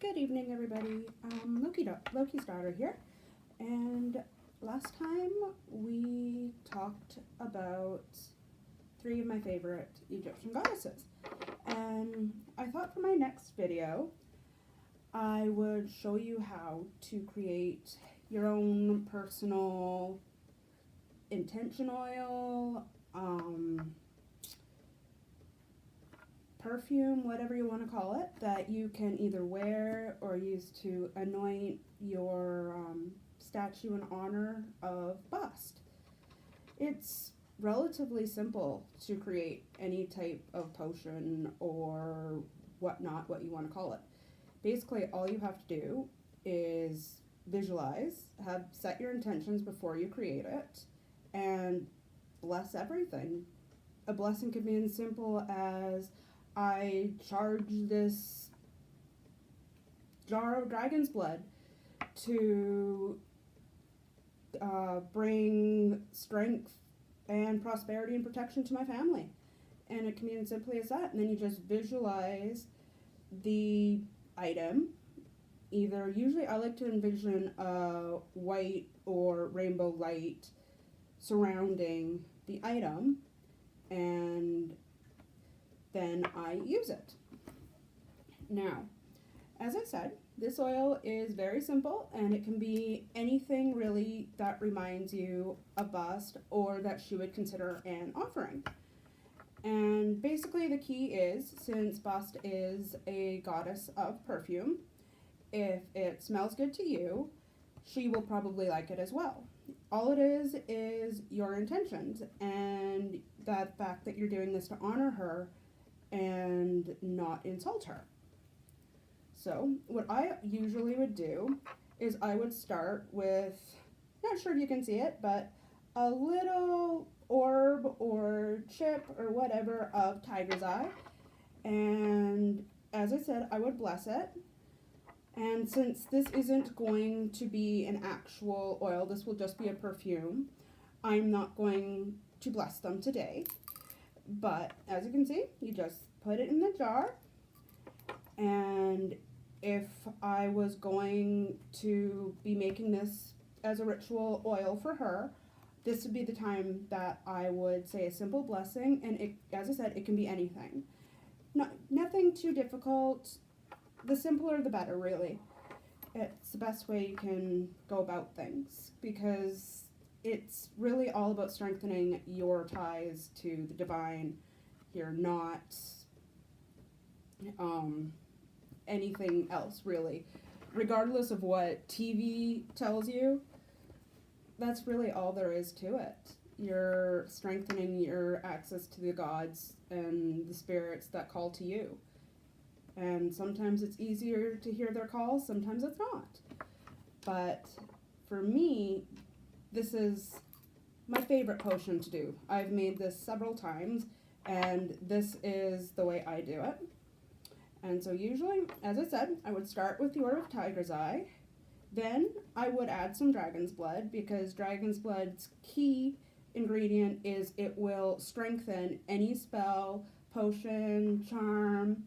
Good evening, everybody. Loki's daughter here, and last time we talked about three of my favorite Egyptian goddesses, and I thought for my next video I would show you how to create your own personal intention oil, perfume, whatever you want to call it, that you can either wear or use to anoint your statue in honor of Bast. It's relatively simple to create any type of potion or whatnot, what you want to call it. Basically, all you have to do is visualize, set your intentions before you create it, and bless everything. A blessing could be as simple as I charge this jar of dragon's blood to bring strength and prosperity and protection to my family. And it can be as simply as that. And then you just visualize the item. Usually I like to envision a white or rainbow light surrounding the item, and then I use it. Now, as I said, this oil is very simple, and it can be anything really that reminds you of Bast or that she would consider an offering. And basically the key is, since Bast is a goddess of perfume, if it smells good to you, she will probably like it as well. All it is your intentions and the fact that you're doing this to honor her and not insult her. So what I usually would do is I would start with, not sure if you can see it, but a little orb or chip or whatever of tiger's eye. And as I said, I would bless it. And since this isn't going to be an actual oil, this will just be a perfume, I'm not going to bless them today. But as you can see, you just put it in the jar. And if I was going to be making this as a ritual oil for her, this would be the time that I would say a simple blessing. And it, as I said, it can be anything. Nothing too difficult. The simpler the better, really. It's the best way you can go about things, because it's really all about strengthening your ties to the divine. You're not anything else, really. Regardless of what TV tells you, that's really all there is to it. You're strengthening your access to the gods and the spirits that call to you. And sometimes it's easier to hear their calls, sometimes it's not. But for me, this is my favorite potion to do. I've made this several times, and this is the way I do it. And so usually, as I said, I would start with the Orb of Tiger's Eye. Then I would add some dragon's blood, because dragon's blood's key ingredient is it will strengthen any spell, potion, charm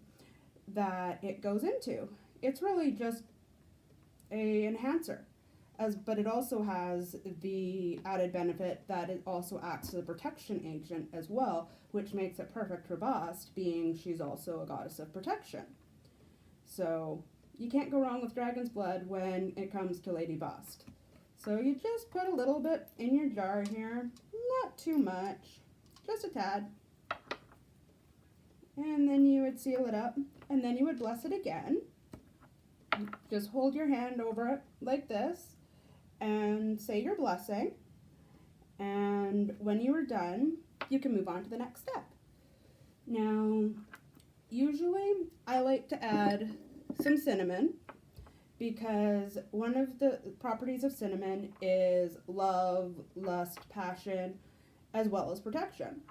that it goes into. It's really just a enhancer, but it also has the added benefit that it also acts as a protection agent as well, which makes it perfect for Bast, being she's also a goddess of protection. So you can't go wrong with dragon's blood when it comes to Lady Bast. So you just put a little bit in your jar here, not too much, just a tad. And then you would seal it up, and then you would bless it again. Just hold your hand over it like this and say your blessing. And when you are done, you can move on to the next step. Now, usually I like to add some cinnamon, because one of the properties of cinnamon is love, lust, passion, as well as protection.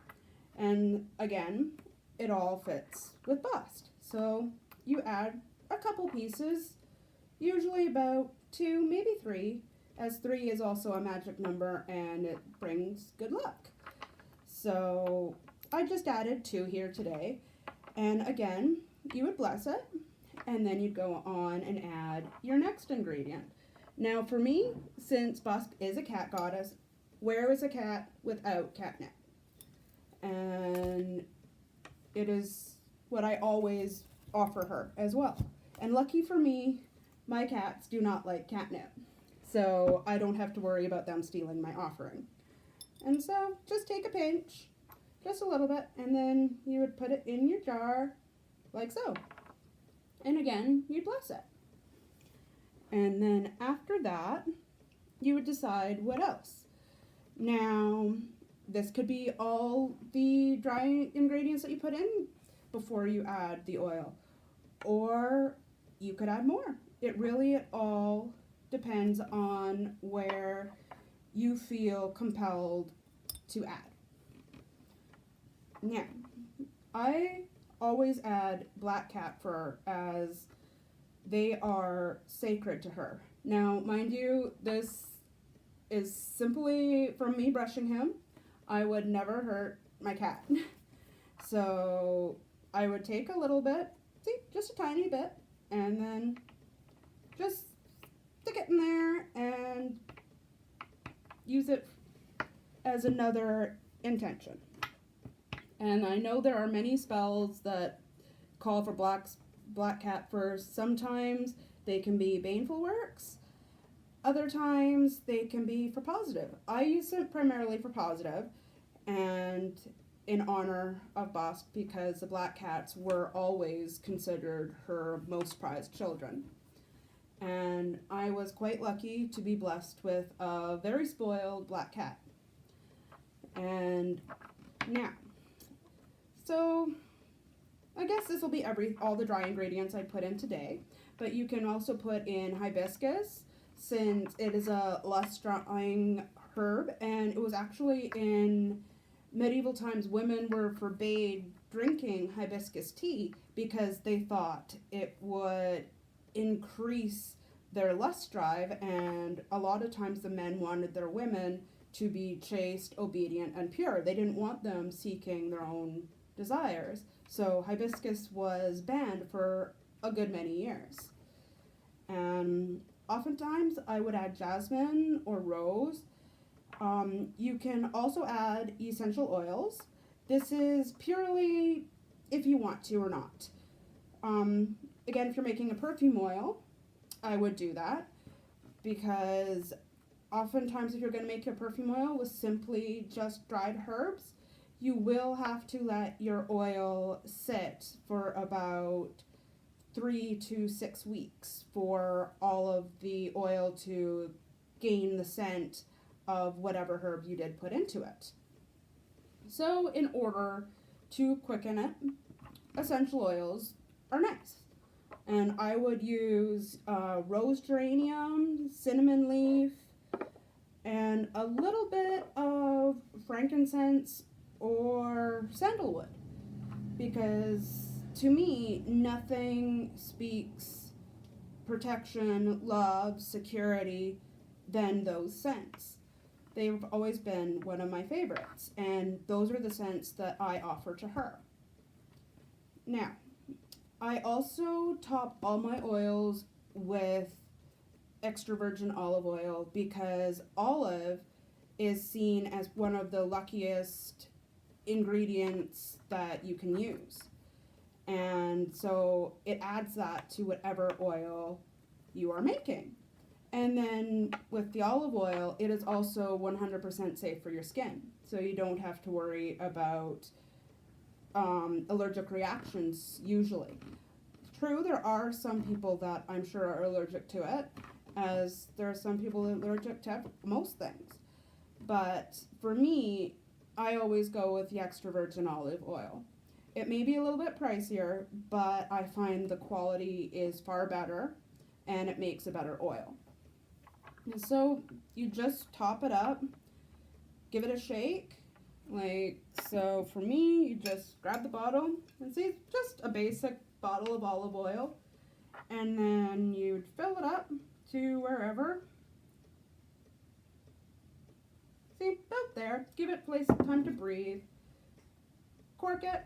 And again, it all fits with Bast. So you add a couple pieces, usually about 2, maybe 3, as 3 is also a magic number and it brings good luck. So I just added 2 here today. And again, you would bless it, and then you'd go on and add your next ingredient. Now for me, since Bast is a cat goddess, where is a cat without catnip? And it is what I always offer her as well. And lucky for me, my cats do not like catnip, so I don't have to worry about them stealing my offering. And so just take a pinch, just a little bit, and then you would put it in your jar like so. And again, you'd bless it. And then after that, you would decide what else. Now, this could be all the dry ingredients that you put in before you add the oil, or you could add more. It all depends on where you feel compelled to add. Now, I always add black cat fur as they are sacred to her. Now, mind you, this is simply from me brushing him. I would never hurt my cat. So I would take a little bit, see, just a tiny bit, and then just stick it in there and use it as another intention. And I know there are many spells that call for black cat fur. Sometimes they can be baneful works. Other times they can be for positive. I use it primarily for positive and in honor of Bast because the black cats were always considered her most prized children. And I was quite lucky to be blessed with a very spoiled black cat. And now, so I guess this will be all the dry ingredients I put in today, but you can also put in hibiscus since it is a lust-drawing herb, and it was actually in medieval times women were forbade drinking hibiscus tea because they thought it would increase their lust drive, and a lot of times the men wanted their women to be chaste, obedient, and pure. They didn't want them seeking their own desires. So hibiscus was banned for a good many years. And oftentimes I would add jasmine or rose. You can also add essential oils. This is purely if you want to or not. Again, if you're making a perfume oil, I would do that because oftentimes if you're going to make a perfume oil with simply just dried herbs, you will have to let your oil sit for about 3 to 6 weeks for all of the oil to gain the scent of whatever herb you did put into it. So in order to quicken it, essential oils are nice. And I would use rose geranium, cinnamon leaf, and a little bit of frankincense or sandalwood. Because to me, nothing speaks protection, love, security than those scents. They've always been one of my favorites, and those are the scents that I offer to her. Now, I also top all my oils with extra virgin olive oil because olive is seen as one of the luckiest ingredients that you can use. And so it adds that to whatever oil you are making. And then with the olive oil, it is also 100% safe for your skin. So you don't have to worry about allergic reactions usually. True, there are some people that I'm sure are allergic to it, as there are some people allergic to most things. But for me, I always go with the extra virgin olive oil. It may be a little bit pricier, but I find the quality is far better and it makes a better oil. And so you just top it up, give it a shake. Like, so for me, you just grab the bottle and see, just a basic bottle of olive oil. And then you'd fill it up to wherever. See, about there. Give it time to breathe. Cork it.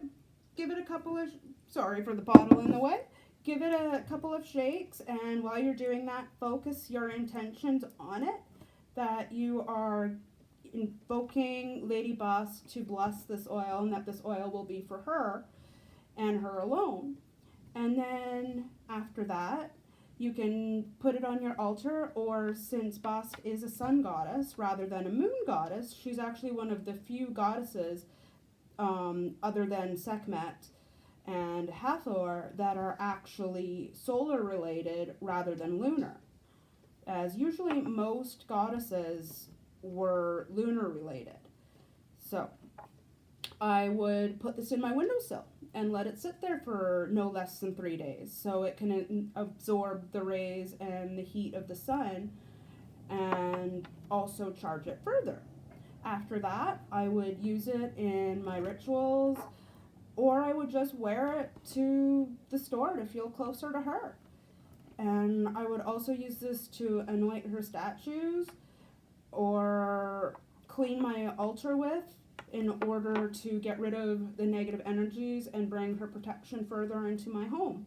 Give it a couple of, sorry for the bottle in the way. give it a couple of shakes, and while you're doing that, focus your intentions on it, that you are invoking Lady Bast to bless this oil, and that this oil will be for her and her alone. And then after that, you can put it on your altar, or since Bast is a sun goddess rather than a moon goddess, she's actually one of the few goddesses other than Sekhmet and Hathor that are actually solar related rather than lunar, as usually most goddesses were lunar related. So I would put this in my windowsill and let it sit there for no less than 3 days so it can absorb the rays and the heat of the sun and also charge it further. After that, I would use it in my rituals, or I would just wear it to the store to feel closer to her. And I would also use this to anoint her statues or clean my altar with, in order to get rid of the negative energies and bring her protection further into my home.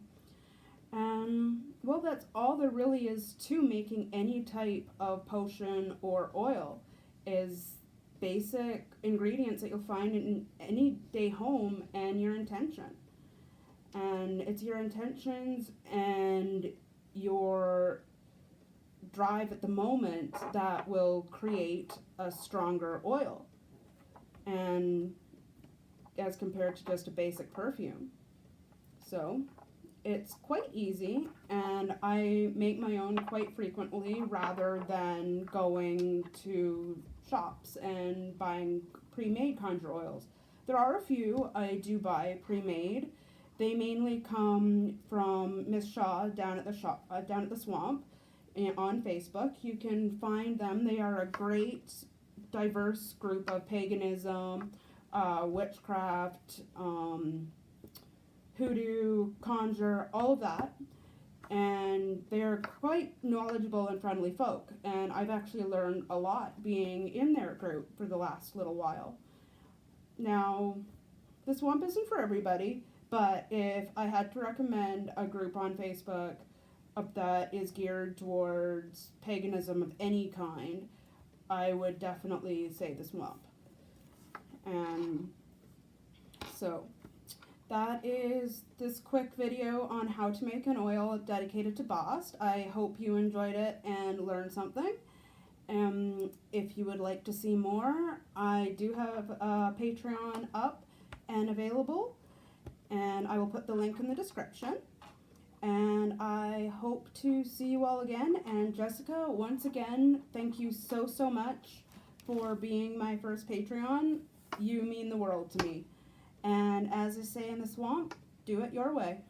Well, that's all there really is to making any type of potion or oil, is basic ingredients that you'll find in any day home and your intention. And it's your intentions and your drive at the moment that will create a stronger oil, and as compared to just a basic perfume. So it's quite easy, and I make my own quite frequently rather than going to shops and buying pre-made conjure oils. There are a few I do buy pre-made. They mainly come from Miss Shaw down at the shop, down at the swamp, on Facebook. You can find them. They are a great diverse group of paganism, witchcraft, hoodoo, conjure, all of that. And they're quite knowledgeable and friendly folk. And I've actually learned a lot being in their group for the last little while. Now, the swamp isn't for everybody, but if I had to recommend a group on Facebook that is geared towards paganism of any kind, I would definitely say the swamp. And so that is this quick video on how to make an oil dedicated to Bast. I hope you enjoyed it and learned something. If you would like to see more, I do have a Patreon up and available, and I will put the link in the description. And I hope to see you all again. And Jessica, once again, thank you so much for being my first Patreon. You mean the world to me. And as I say in the swamp, do it your way.